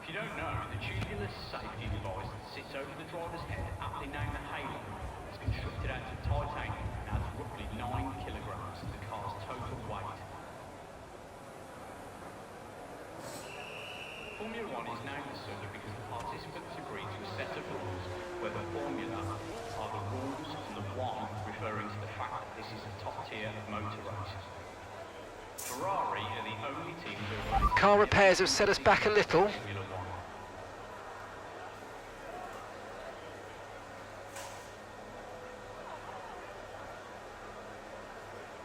you don't know, the tubular safety device that sits over the driver's head, aptly named the halo, is constructed out of titanium and adds roughly 9 kilograms to the car's total weight. Formula One is named as such because the participants agreed to a set of rules where the formula are the rules and the one referring to the fact that this is a top tier of motor races. Ferrari are the only team to have Car repairs have set us back a little. Formula One.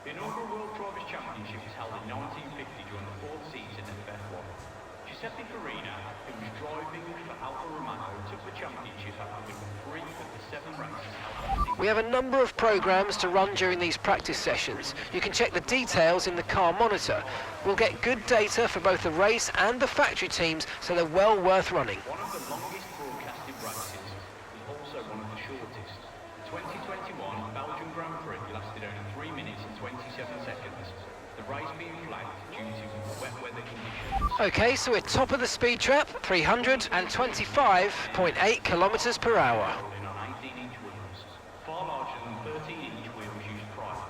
The inaugural World Drivers' Championship was held in 1950 during the fourth season of F1. Giuseppe Farina, who was driving for Alfa Romeo, took the championship after winning 3 of the 7 races held that season. We have a number of programs to run during these practice sessions. You can check the details in the car monitor. We'll get good data for both the race and the factory teams, so they're well worth running. One of the longest broadcasted races was also one of the shortest. The 2021 Belgian Grand Prix lasted only 3 minutes and 27 seconds. The race being flagged due to wet weather conditions. Okay, so we're top of the speed trap, 325.8 kilometers per hour. Rolling on 18-inch wheels, far larger than 13-inch wheels used prior.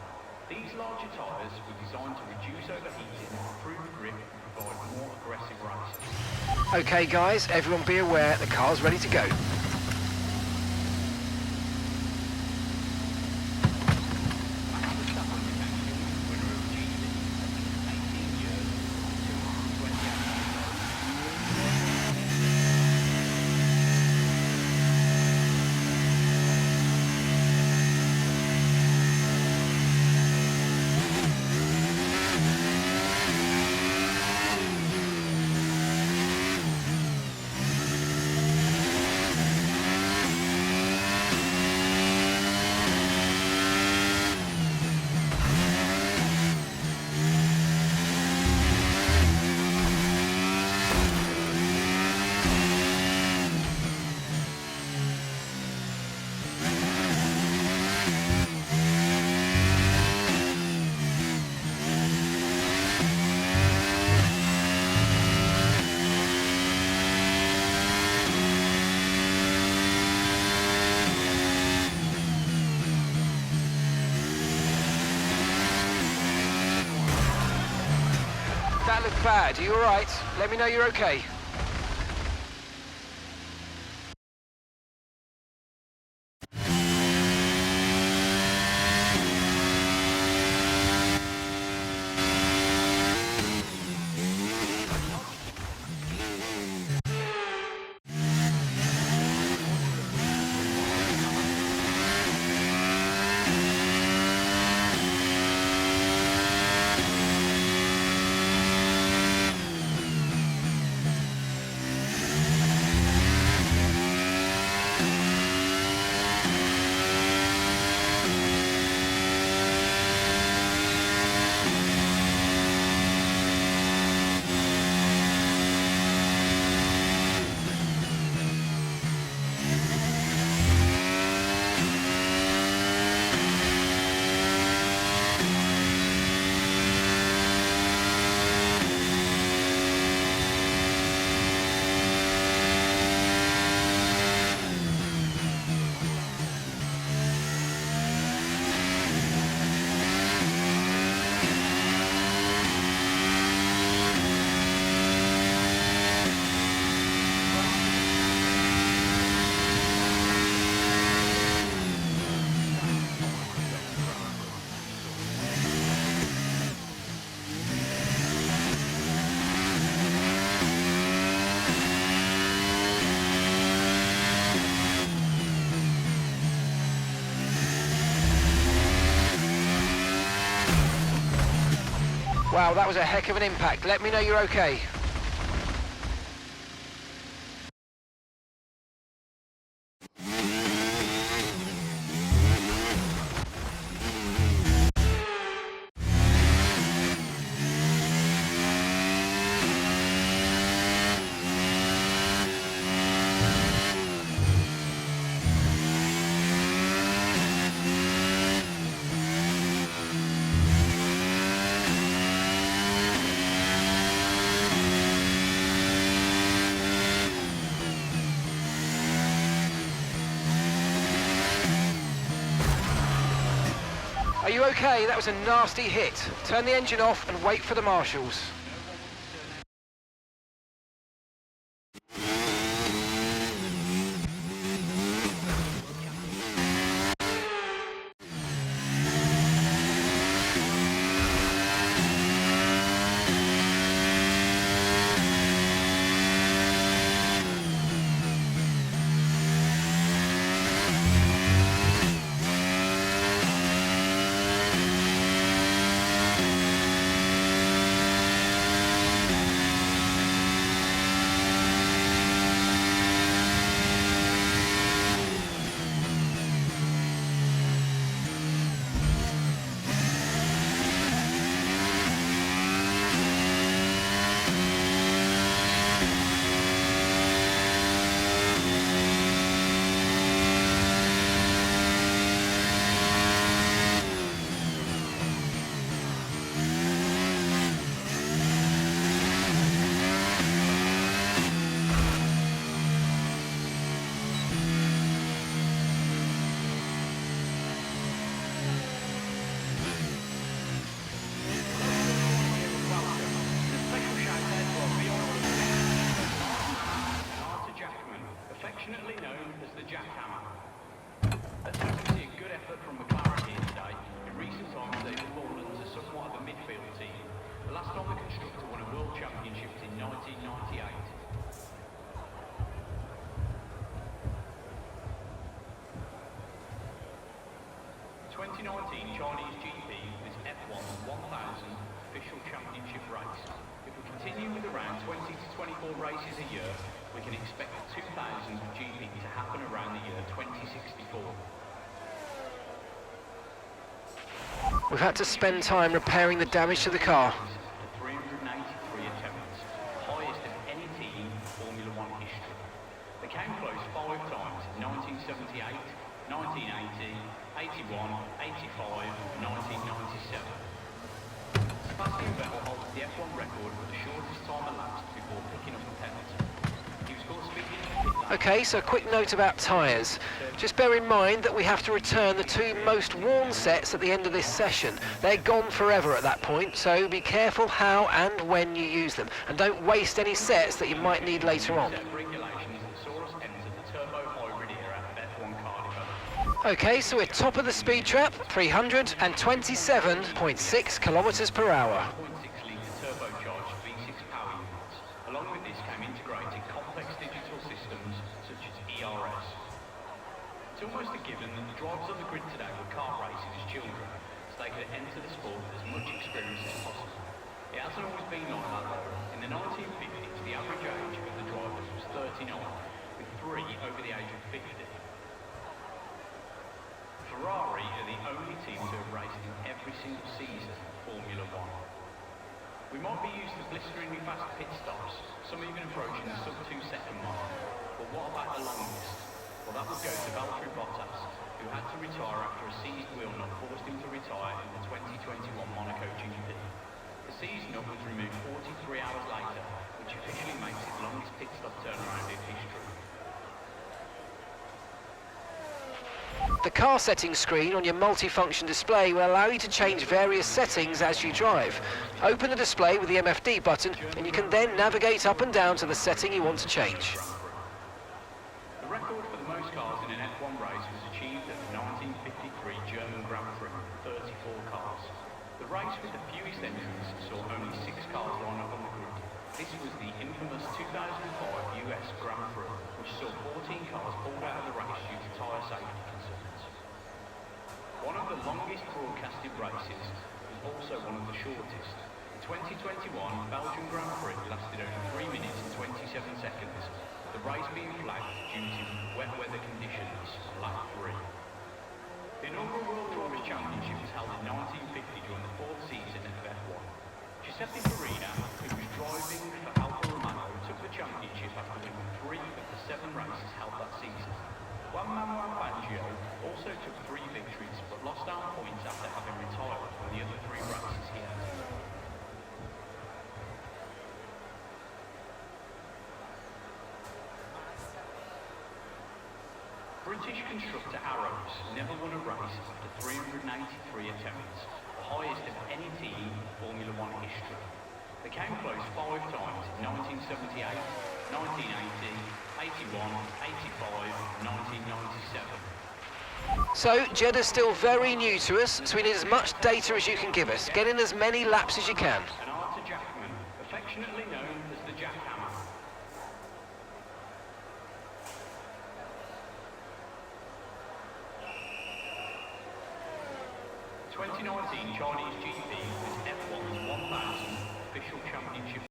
These larger tyres were designed to reduce overheating, improve grip, and provide more aggressive racing. Okay guys, everyone be aware, the car's ready to go. That looked bad. Are you alright? Let me know you're okay. Wow, that was a heck of an impact. Let me know you're okay. you okay? That was a nasty hit. Turn the engine off and wait for the marshals. Affectionately known as the jackhammer. Let's hope we see a good effort from McLaren here today. In recent times they've fallen to somewhat of a midfield team. The last time the constructor won a world championship was in 1998. The 2019 Chinese GP is F1's 1000th official championship race. If we continue with around 20 to 24 races a year, we can expect the 2000 GP to happen around the year 2064. We've had to spend time repairing the damage to the car. 383 attempts, the highest of any team in Formula One history. They came close 5 times in 1978, 1980, 81, 85, 1997. Sebastian Vettel holds the F1 record for the shortest time elapsed before picking up a penalty. Okay, so a quick note about tyres. Just bear in mind that we have to return the 2 most worn sets at the end of this session. They're gone forever at that point, so be careful how and when you use them, and don't waste any sets that you might need later on. Okay, so we're top of the speed trap, 327.6 kilometers per hour. It's almost a given that the drivers on the grid today were kart racing as children, so they could enter the sport with as much experience as possible. It hasn't always been like that though. In the 1950s, the average age of the drivers was 39, with 3 over the age of 50. Ferrari are the only team to have raced in every single season of Formula One. We might be used to blisteringly fast pit stops, some even approaching the sub-2-second mark, but what about the longest? Well, that would go to Valtteri Bottas, who had to retire after a seized wheel nut forced him to retire in the 2021 Monaco GP. The seized nut was removed 43 hours later, which officially makes it the longest pit stop turnaround in history. The car settings screen on your multifunction display will allow you to change various settings as you drive. Open the display with the MFD button, and you can then navigate up and down to the setting you want to change. The record for the most cars in an F1 race was achieved at the 1953 German Grand Prix, 34 cars. The race with the fewest entrants saw only 6 cars line up on the grid. This was the infamous 2005 US Grand Prix, which saw 14 cars pulled out of the race due to tyre safety concerns. One of the longest broadcasted races was also one of the shortest. The 2021 Belgian Grand Prix lasted only 3 minutes and 27 seconds, the race being flagged due to wet weather conditions on lap 3. The inaugural World Drivers' Championship was held in 1950 during the 4th season of F1. Giuseppe Farina, who was driving for Alfa Romeo, took the championship after winning 3 of the 7 races held that season. Juan Manuel Fangio also took 3 victories, but lost out points after having retired from the other 3 races he had. British constructor Arrows never won a race after 383 attempts, the highest of any team in Formula One history. They came close 5 times in 1978, 1980, 81, 85, 1997. So, Jeddah's still very new to us, so we need as much data as you can give us. Get in as many laps as you can. And Arthur Jackman, affectionately known as the Jackhammer. 2019 Chinese GP was F1's 1000th official championship.